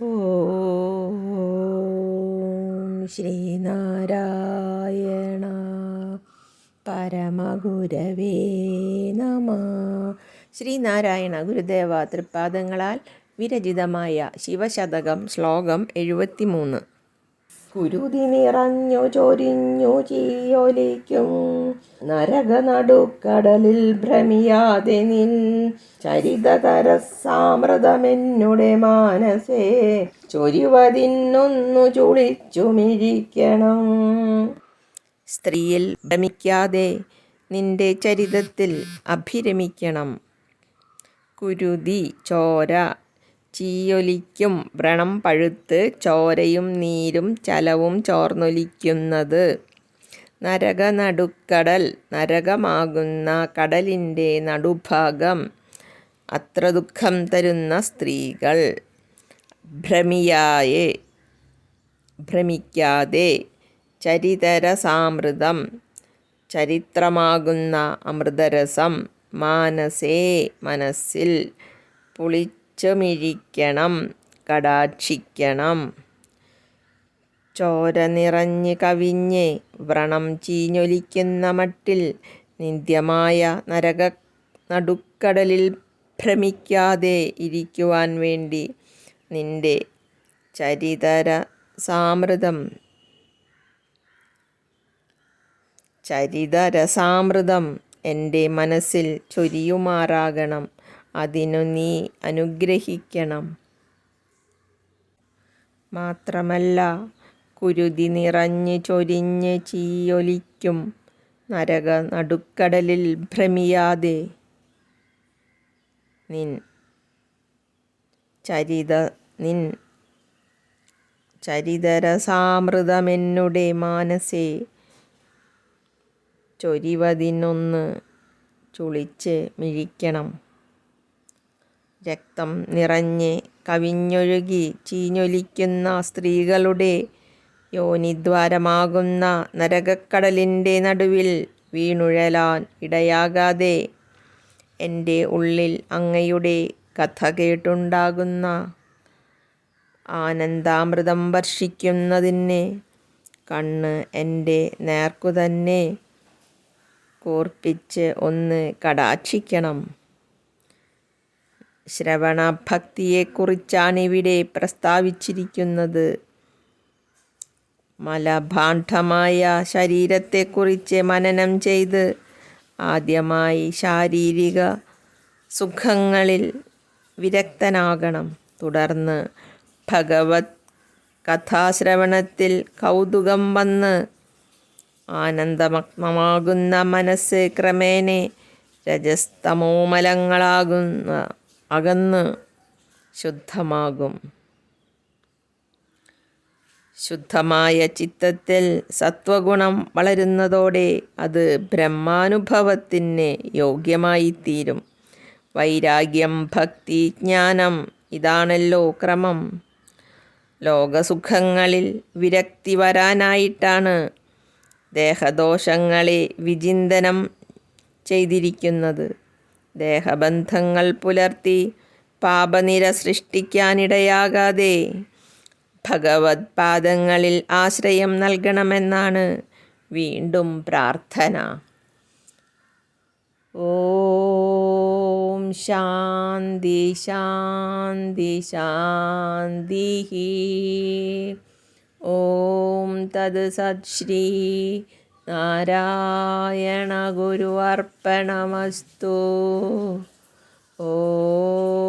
ഓം ശ്രീനാരായണ പരമഗുരവേ നമഃ. ശ്രീനാരായണ ഗുരുദേവ തൃപ്പാദങ്ങളാൽ വിരചിതമായ ശിവശതകം ശ്ലോകം 73. കുരുതി നിറഞ്ഞു ചൊരിഞ്ഞു ചീയൊലിക്കും നരക നടുക്കടലിൽ ഭ്രമിയാതെ നിൻ ചരിതതരസാമൃതമെന്നുടെ മാനസേ ചൊരിവതിന്നൊന്നു ചുളിച്ചു മിഴിക്കണം. സ്ത്രീയിൽ ഭ്രമിക്കാതെ നിന്റെ ചരിതത്തിൽ അഭിരമിക്കണം. കുരുതി ചോര, ചീയൊലിക്കും വ്രണം പഴുത്ത് ചോരയും നീരും ചലവും ചോർന്നൊലിക്കുന്നത്. നരക നടുക്കടൽ, നരകമാകുന്ന കടലിൻ്റെ നടുഭാഗം. അത്ര ദുഃഖം തരുന്ന സ്ത്രീകൾ. ഭ്രമിക്കാതെ ചരിതരസാമൃതം, ചരിത്രമാകുന്ന അമൃതരസം. മാനസേ, മനസ്സിൽ പുളിച്ചുമിഴിക്കണം, കടാക്ഷിക്കണം. ചോര നിറഞ്ഞ് കവിഞ്ഞ് വ്രണം ചീഞ്ഞൊലിക്കുന്ന മട്ടിൽ നിന്ദ്യമായ നരക നടുക്കടലിൽ ഭ്രമിക്കാതെ ഇരിക്കുവാൻ വേണ്ടി നിന്റെ ചരിതരസാമൃതം എൻ്റെ മനസ്സിൽ ചൊരിയുമാറാകണം. അതിനു നീ അനുഗ്രഹിക്കണം. മാത്രമല്ല, കുരുതി നിറഞ്ഞ് ചൊരിഞ്ഞ് ചീയൊലിക്കും നരക നടുക്കടലിൽ ഭ്രമിയാതെ നിൻ ചരിതരസാമൃതമെന്നുടെ മാനസേ ചൊരിവതിനൊന്ന് ചുളിച്ച് മിഴിക്കണം. രക്തം നിറഞ്ഞ് കവിഞ്ഞൊഴുകി ചീഞ്ഞൊലിക്കുന്ന സ്ത്രീകളുടെ യോനിദ്വാരമാകുന്ന നരകക്കടലിൻ്റെ നടുവിൽ വീണുഴലാൻ ഇടയാകാതെ എൻ്റെ ഉള്ളിൽ അങ്ങയുടെ കഥ കേട്ടുണ്ടാകുന്ന ആനന്ദാമൃതം വർഷിക്കുന്നതിന് കണ്ണ് എൻ്റെ നേർക്കു തന്നെ കൂർപ്പിച്ച് ഒന്ന് കടാക്ഷിക്കണം. ശ്രവണഭക്തിയെക്കുറിച്ചാണിവിടെ പ്രസ്താവിച്ചിരിക്കുന്നത്. മലഭാണ്ഡമായ ശരീരത്തെക്കുറിച്ച് മനനം ചെയ്ത് ആദ്യമായി ശാരീരിക സുഖങ്ങളിൽ വിരക്തനാകണം. തുടർന്ന് ഭഗവത് കഥാശ്രവണത്തിൽ കൗതുകം വന്ന് ആനന്ദമഗ്നമാകുന്ന മനസ്സ് ക്രമേണ അകന്ന് ശുദ്ധമാകും. ശുദ്ധമായ ചിത്തത്തിൽ സത്വഗുണം വളരുന്നതോടെ അത് ബ്രഹ്മാനുഭവത്തിന് യോഗ്യമായിത്തീരും. വൈരാഗ്യം, ഭക്തി, ജ്ഞാനം, ഇതാണല്ലോ ക്രമം. ലോകസുഖങ്ങളിൽ വിരക്തി വരാനായിട്ടാണ് ദേഹദോഷങ്ങളെ വിചിന്തനം ചെയ്തിരിക്കുന്നത്. ദേഹബന്ധങ്ങൾ പുലർത്തി പാപനിര സൃഷ്ടിക്കാനിടയാകാതെ ഭഗവത് പാദങ്ങളിൽ ആശ്രയം നൽകണമെന്നാണ് വീണ്ടും പ്രാർത്ഥന. ഓം ശാന്തി ശാന്തി ശാന്തി. ഓം തത് സത്. ശ്രീ നാരായണ ഗുരു അർപ്പണമസ്തു. ഓം